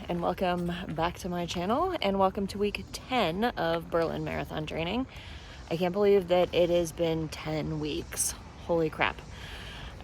and welcome back to my channel, and welcome to week 10 of Berlin Marathon training. I can't believe that it has been 10 weeks. Holy crap.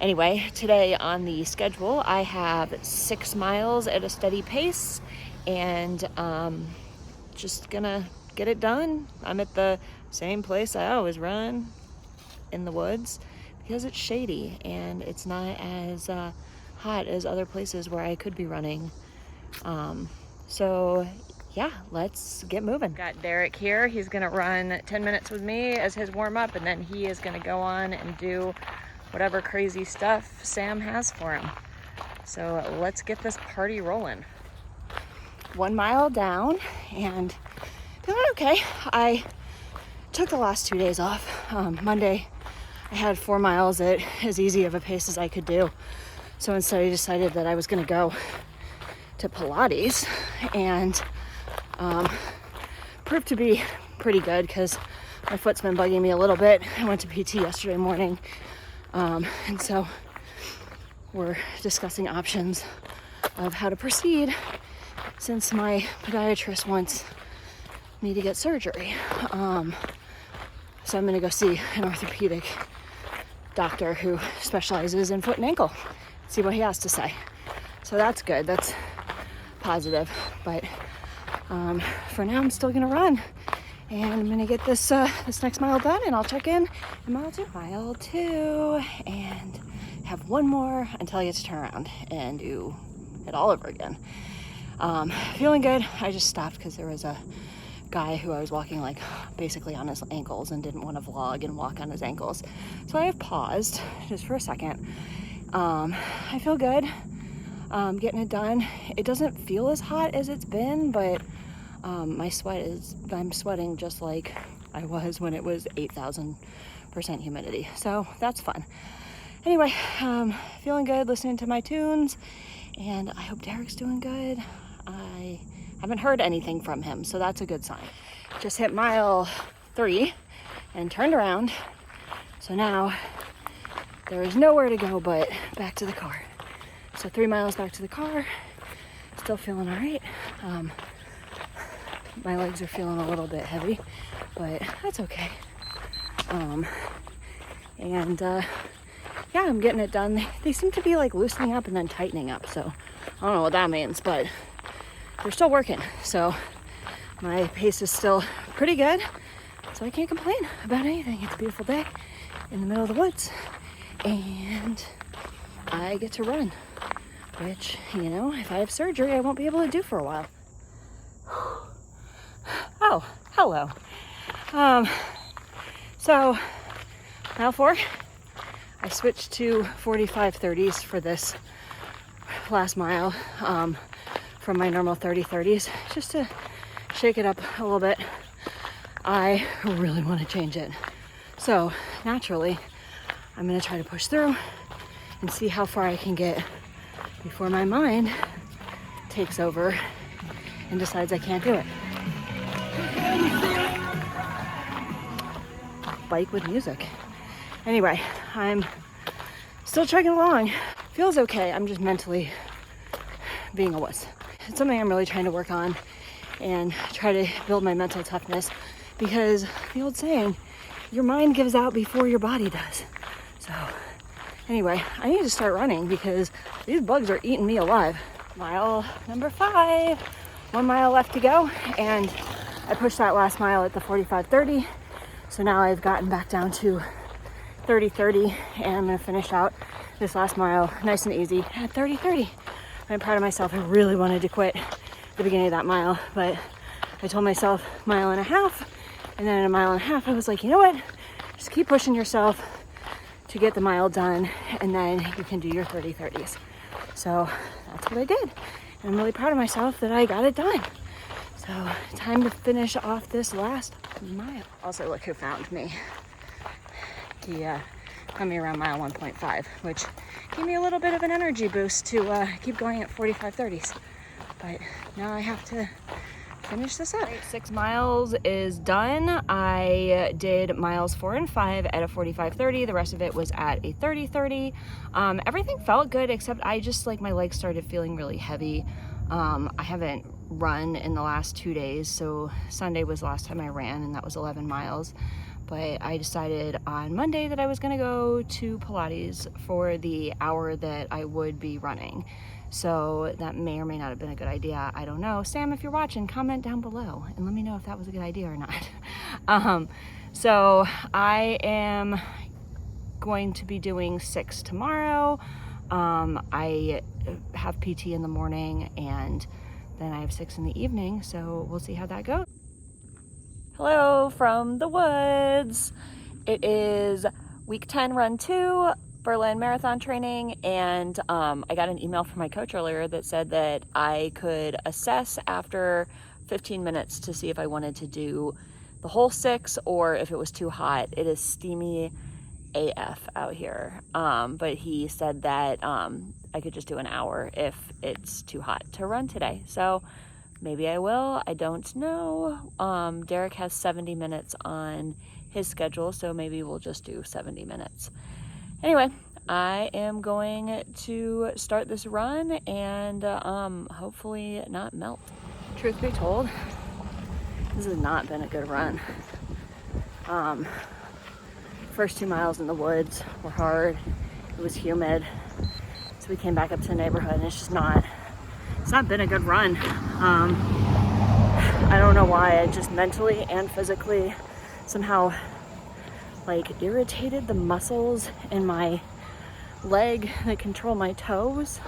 Anyway, today on the schedule, I have 6 miles at a steady pace, and just gonna get it done. I'm at the same place I always run, in the woods, because it's shady and it's not as hot as other places where I could be running. So yeah, let's get moving. Got Derek here. He's gonna run 10 minutes with me as his warm-up, and then he is gonna go on and do whatever crazy stuff Sam has for him. So let's get this party rolling. 1 mile down and feeling okay. I took the last 2 days off. Monday I had 4 miles at as easy of a pace as I could do. So instead I decided that I was gonna go to Pilates, and proved to be pretty good because my foot's been bugging me a little bit. I went to PT yesterday morning, and so we're discussing options of how to proceed since my podiatrist wants me to get surgery. So I'm gonna go see an orthopedic doctor who specializes in foot and ankle, see what he has to say. So that's good, that's positive, but for now I'm still gonna run, and I'm gonna get this this next mile done, and I'll check in mile 2, and have one more until I get to turn around and do it all over again. Feeling good. I just stopped because there was a guy who I was walking like basically on his ankles and didn't want to vlog and walk on his ankles, so I have paused just for a second. I feel good. Getting it done. It doesn't feel as hot as it's been, but I'm sweating just like I was when it was 8,000% humidity, so that's fun. Anyway, feeling good, listening to my tunes, and I hope Derek's doing good. I haven't heard anything from him, so that's a good sign. Just hit mile 3 and turned around, so now there is nowhere to go but back to the car. So 3 miles back to the car, still feeling all right. My legs are feeling a little bit heavy, but that's okay. Yeah, I'm getting it done. They seem to be like loosening up and then tightening up, so I don't know what that means, but they're still working. So my pace is still pretty good, so I can't complain about anything. It's a beautiful day in the middle of the woods, and I get to run, which, you know, if I have surgery, I won't be able to do for a while. Oh, hello. So mile 4, I switched to 45:30s for this last mile, from my normal 30:30s, just to shake it up a little bit. I really want to change it. So naturally, I'm going to try to push through and see how far I can get before my mind takes over and decides I can't do it. Bike with music. Anyway, I'm still chugging along. Feels okay. I'm just mentally being a wuss. It's something I'm really trying to work on and try to build my mental toughness, because the old saying, your mind gives out before your body does. So anyway, I need to start running because these bugs are eating me alive. Mile number 5, 1 mile left to go, and I pushed that last mile at the 45:30. So now I've gotten back down to 30:30, and I'm gonna finish out this last mile nice and easy at 30:30. I'm proud of myself. I really wanted to quit at the beginning of that mile, but I told myself 1.5 miles, and then at 1.5 miles, I was like, you know what? Just keep pushing yourself to get the mile done, and then you can do your 30:30s. So that's what I did. And I'm really proud of myself that I got it done. So time to finish off this last mile. Also, look who found me. He found me around mile 1.5, which gave me a little bit of an energy boost to keep going at 45:30s. But now I have to finish this up. 6 miles is done. I did miles 4 and 5 at a 45:30. The rest of it was at a 30:30. Everything felt good, except I just, like, my legs started feeling really heavy. I haven't run in the last 2 days, so Sunday was the last time I ran, and that was 11 miles. But I decided on Monday that I was gonna go to Pilates for the hour that I would be running. So that may or may not have been a good idea. I don't know. Sam, if you're watching, comment down below and let me know if that was a good idea or not. So I am going to be doing 6 tomorrow. I have PT in the morning and then I have 6 in the evening, so we'll see how that goes. Hello from the woods. It is week 10, run 2, Berlin marathon training, and I got an email from my coach earlier that said that I could assess after 15 minutes to see if I wanted to do the whole 6 or if it was too hot. It is steamy AF out here, but he said that I could just do an hour if it's too hot to run today. So maybe I will, I don't know. Derek has 70 minutes on his schedule, so maybe we'll just do 70 minutes. Anyway, I am going to start this run and hopefully not melt. Truth be told, this has not been a good run. First 2 miles in the woods were hard. It was humid. So we came back up to the neighborhood and it's not been a good run. I don't know why. I just mentally and physically somehow like irritated the muscles in my leg that control my toes.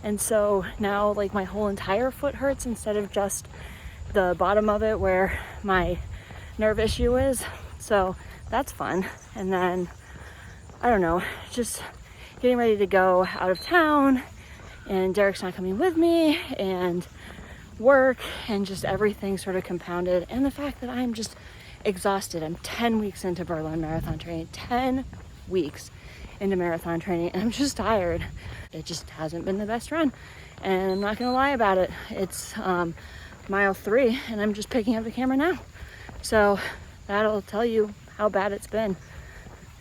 And so now like my whole entire foot hurts instead of just the bottom of it where my nerve issue is. So that's fun. And then, I don't know, just getting ready to go out of town, and Derek's not coming with me, and work, and just everything sort of compounded. And the fact that I'm just exhausted. I'm 10 weeks into Berlin marathon training, 10 weeks into marathon training, and I'm just tired. It just hasn't been the best run. And I'm not gonna lie about it. It's mile 3, and I'm just picking up the camera now. So that'll tell you how bad it's been.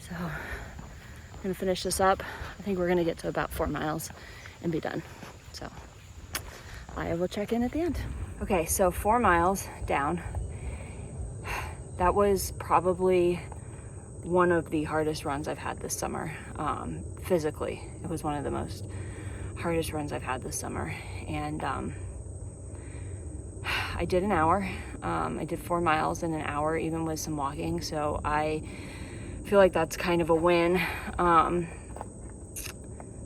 So I'm gonna finish this up. I think we're gonna get to about 4 miles and be done. So I will check in at the end. Okay, so 4 miles down. That was probably one of the hardest runs I've had this summer. Physically, it was one of the most hardest runs I've had this summer. And I did an hour. I did 4 miles in an hour, even with some walking. So I feel like that's kind of a win.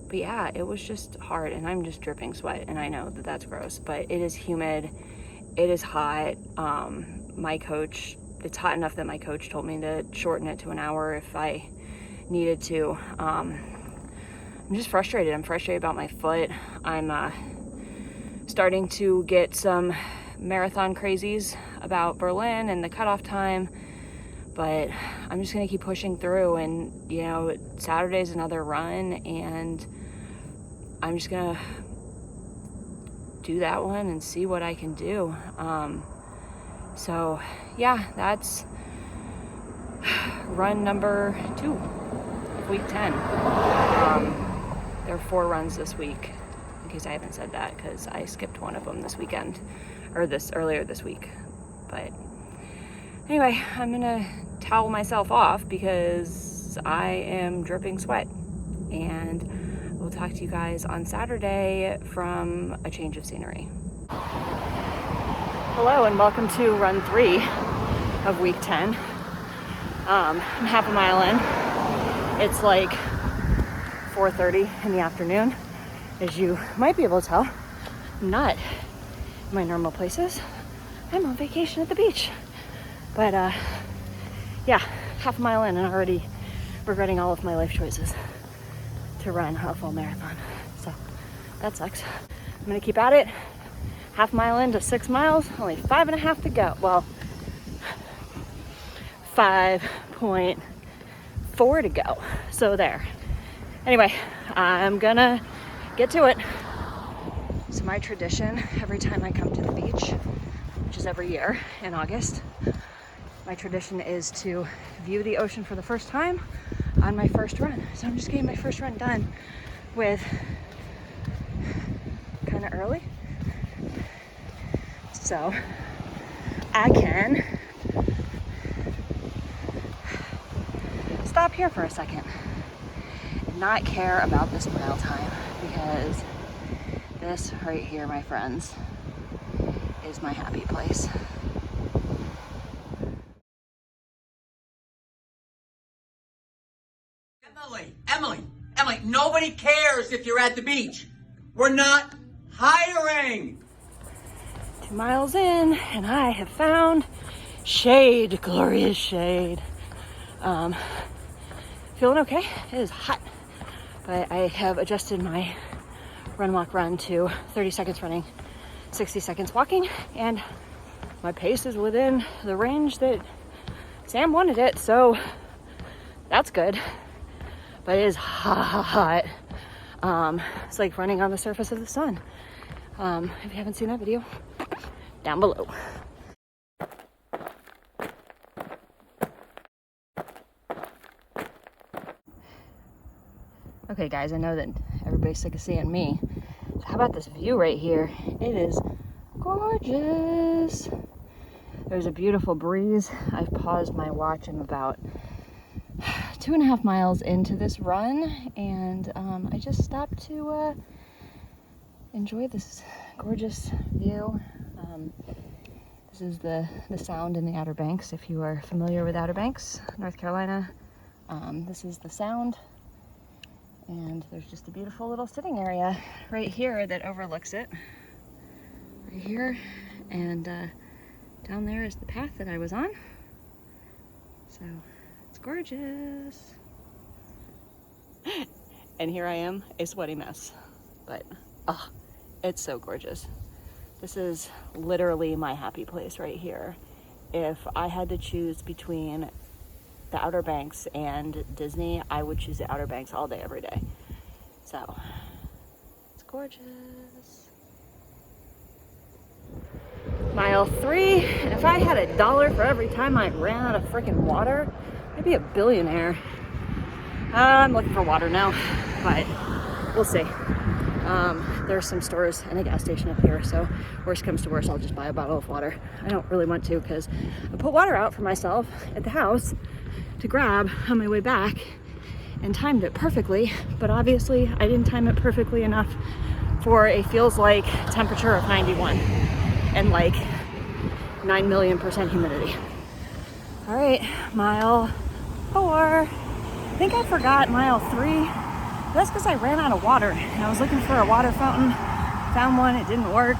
But yeah, it was just hard, and I'm just dripping sweat, and I know that that's gross, but it is humid. It is hot. It's hot enough that my coach told me to shorten it to an hour if I needed to. I'm just frustrated. I'm frustrated about my foot. I'm starting to get some marathon crazies about Berlin and the cutoff time, but I'm just gonna keep pushing through. And you know, Saturday's another run, and I'm just gonna do that one and see what I can do. So yeah, that's run number 2 of week 10. There are 4 runs this week, in case I haven't said that, because I skipped one of them this weekend, or earlier this week. But anyway, I'm gonna towel myself off because I am dripping sweat, and we'll talk to you guys on Saturday from a change of scenery. Hello and welcome to run 3 of week 10. I'm half a mile in. It's like 4:30 in the afternoon. As you might be able to tell, I'm not in my normal places. I'm on vacation at the beach. But yeah, half a mile in and already regretting all of my life choices to run a full marathon. So that sucks. I'm gonna keep at it. Half mile into 6 miles, only 5.5 to go. Well, 5.4 to go. So there. Anyway, I'm gonna get to it. So my tradition, every time I come to the beach, which is every year in August, my tradition is to view the ocean for the first time on my first run. So I'm just getting my first run done with kind of early. So I can stop here for a second and not care about this mile time, because this right here, my friends, is my happy place. Emily, nobody cares if you're at the beach. We're not hiring. 2 miles in, and I have found shade, glorious shade. Feeling okay. It is hot, but I have adjusted my run, walk, run to 30 seconds running, 60 seconds walking, and my pace is within the range that Sam wanted it, so that's good. But it is hot. It's like running on the surface of the sun. If you haven't seen that video, down below. Okay guys, I know that everybody's sick of seeing me. So how about this view right here? It is gorgeous. There's a beautiful breeze. I've paused my watch. I'm about 2.5 miles into this run, and I just stopped to enjoy this gorgeous view. This is the Sound in the Outer Banks, if you are familiar with Outer Banks, North Carolina. This is the Sound, and there's just a beautiful little sitting area right here that overlooks it. Right here, and down there is the path that I was on. So it's gorgeous. And here I am, a sweaty mess. But, oh, it's so gorgeous. This is literally my happy place right here. If I had to choose between the Outer Banks and Disney, I would choose the Outer Banks all day, every day. So, it's gorgeous. Mile 3, and if I had $1 for every time I ran out of freaking water, I'd be a billionaire. I'm looking for water now, but we'll see. There's some stores and a gas station up here, so worst comes to worst, I'll just buy a bottle of water. I don't really want to, because I put water out for myself at the house to grab on my way back and timed it perfectly, but obviously I didn't time it perfectly enough for a feels like temperature of 91 and like 9,000,000% humidity. All right, mile 4. I think I forgot mile 3. That's because I ran out of water and I was looking for a water fountain. Found one, it didn't work.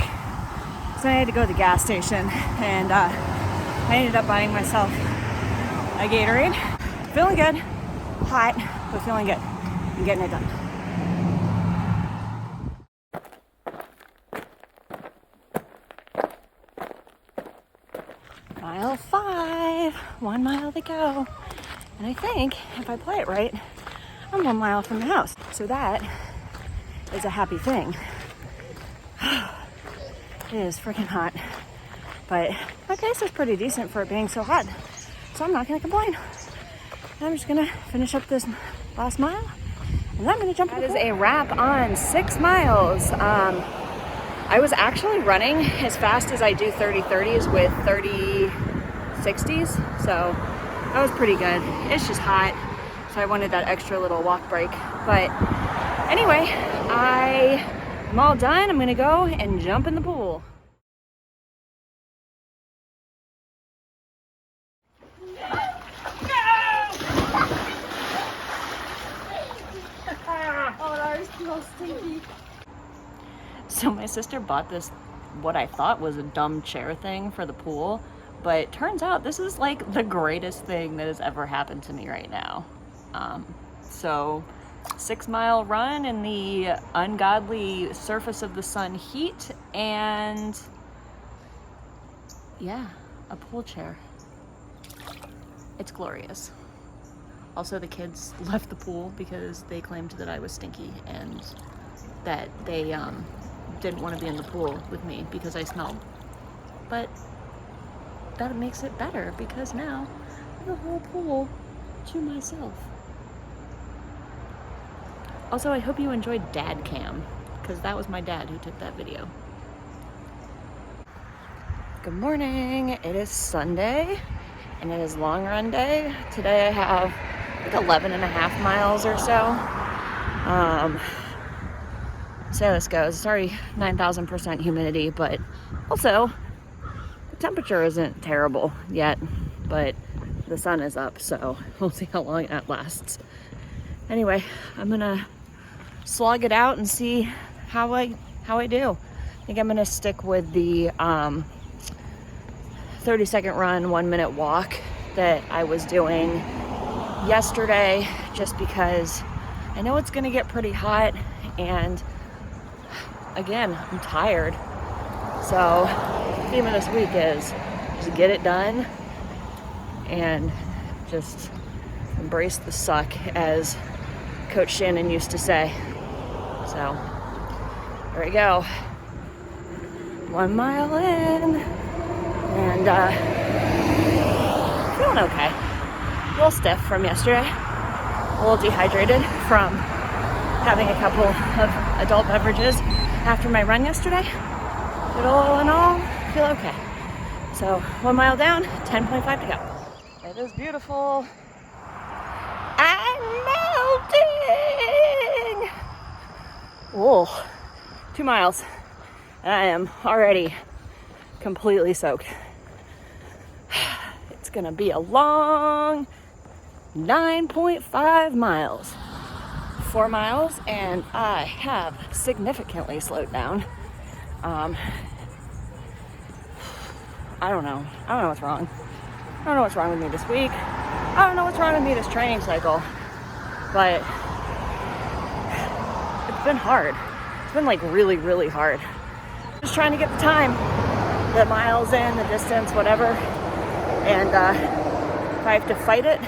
So I had to go to the gas station, and I ended up buying myself a Gatorade. Feeling good, hot, but feeling good. I'm getting it done. Mile 5, 1 mile to go. And I think if I play it right, I'm 1 mile from the house. So that is a happy thing. It is freaking hot, but my pace is pretty decent for it being so hot. So I'm not gonna complain. I'm just gonna finish up this last mile, and then I'm gonna jump in the pool. That is a wrap on 6 miles. I was actually running as fast as I do 30-30s with 30-60s, so that was pretty good. It's just hot, so I wanted that extra little walk break. But anyway, I'm all done. I'm gonna go and jump in the pool. Oh, that is so stinky. So my sister bought this, what I thought was a dumb chair thing for the pool, but turns out this is like the greatest thing that has ever happened to me right now. So 6 mile run in the ungodly surface of the sun heat, and yeah, a pool chair. It's glorious. Also, the kids left the pool because they claimed that I was stinky and that they didn't want to be in the pool with me because I smelled. But that makes it better because now I have the whole pool to myself. Also, I hope you enjoyed Dad Cam, because that was my dad who took that video. Good morning. It is Sunday and it is long run day. Today I have like 11 and a half miles or so. See how this goes. It's already 9,000% humidity, but also the temperature isn't terrible yet, but the sun is up, so we'll see how long that lasts. Anyway, I'm gonna slog it out and see how I do. I think I'm gonna stick with the 30-second run, 1 minute walk that I was doing yesterday, just because I know it's gonna get pretty hot, and again, I'm tired. So the theme of this week is just get it done and just embrace the suck, as Coach Shannon used to say. So there we go. 1 mile in, and feeling okay. A little stiff from yesterday, a little dehydrated from having a couple of adult beverages after my run yesterday. But all in all, feel okay. So 1 mile down, 10.5 to go. It is beautiful. I'm melting. Whoa, 2 miles. And I am already completely soaked. It's gonna be a long 9.5 miles. 4 miles, and I have significantly slowed down. I don't know what's wrong. I don't know what's wrong with me this week. I don't know what's wrong with me this training cycle. But it's been hard. It's been like really, really hard. Just trying to get the time, the miles in, the distance, whatever. And if I have to fight it,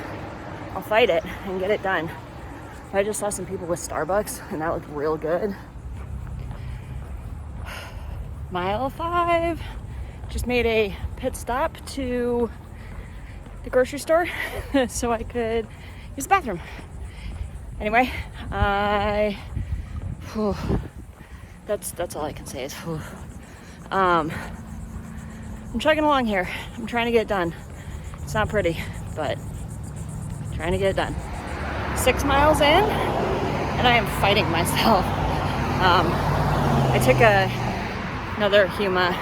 I'll fight it and get it done. I just saw some people with Starbucks, and that looked real good. Mile 5. Just made a pit stop to the grocery store so I could use the bathroom. Anyway, that's all I can say is I'm chugging along here. I'm trying to get it done. It's not pretty, but I'm trying to get it done. 6 miles in, and I am fighting myself. I took another Huma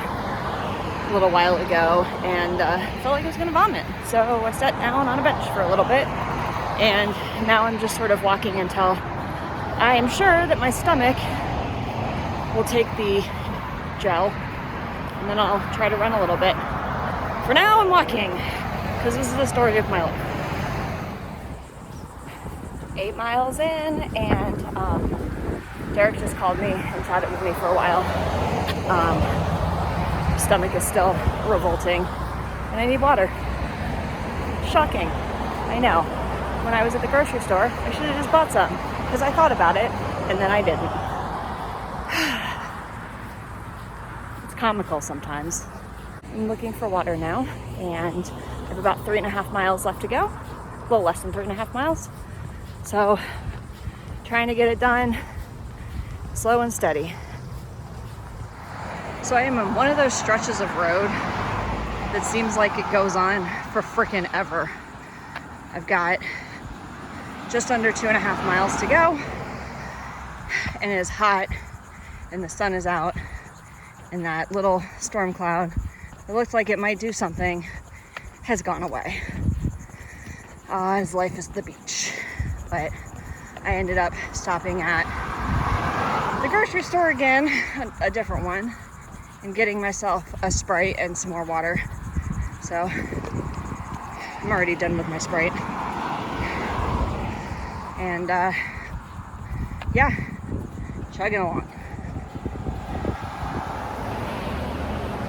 a little while ago, and felt like I was gonna vomit. So I sat down on a bench for a little bit, and now I'm just sort of walking until I am sure that my stomach will take the gel, and then I'll try to run a little bit. For now, I'm walking, because this is the story of my life. 8 miles in, and Derek just called me and chatted with me for a while. Stomach is still revolting, and I need water. Shocking, I know. When I was at the grocery store, I should have just bought some, because I thought about it, and then I didn't. It's comical sometimes. I'm looking for water now, and I have about 3.5 miles left to go. A little less than 3.5 miles. So, trying to get it done, slow and steady. So I am on one of those stretches of road that seems like it goes on for frickin' ever. I've got just under 2.5 miles to go, and it is hot, and the sun is out, and that little storm cloud that looked like it might do something has gone away. As life is the beach. But I ended up stopping at the grocery store again, a different one, and getting myself a Sprite and some more water. So I'm already done with my Sprite. And yeah, chugging along.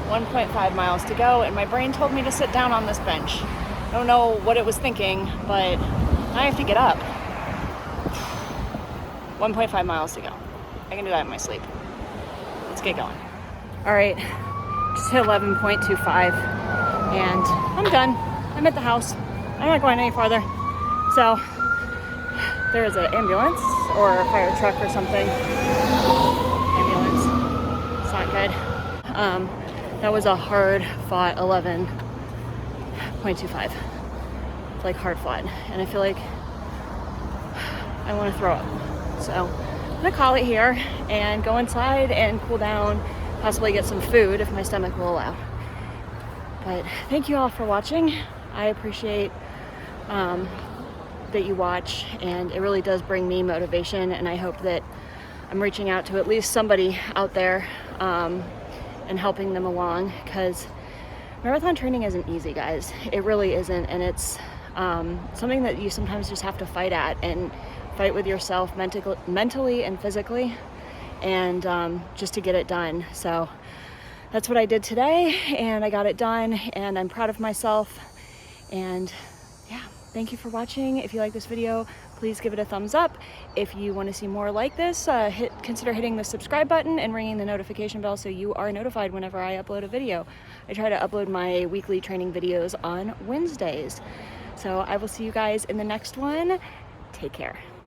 1.5 miles to go, and my brain told me to sit down on this bench. I don't know what it was thinking, but I have to get up. 1.5 miles to go. I can do that in my sleep. Let's get going. All right, just hit 11.25, and I'm done. I'm at the house. I'm not going any farther. So there is an ambulance or a fire truck or something. Ambulance. It's not good. That was a hard fought 11.25. Like hard fought. And I feel like I want to throw up. So I'm gonna call it here and go inside and cool down, possibly get some food if my stomach will allow. But thank you all for watching. I appreciate that you watch, and it really does bring me motivation, and I hope that I'm reaching out to at least somebody out there and helping them along, because marathon training isn't easy, guys. It really isn't, and it's something that you sometimes just have to fight at and fight with yourself mentally and physically, and just to get it done. So that's what I did today, and I got it done, and I'm proud of myself. And yeah, thank you for watching. If you like this video, please give it a thumbs up. If you want to see more like this, consider hitting the subscribe button and ringing the notification bell so you are notified whenever I upload a video. I try to upload my weekly training videos on Wednesdays. So I will see you guys in the next one. Take care.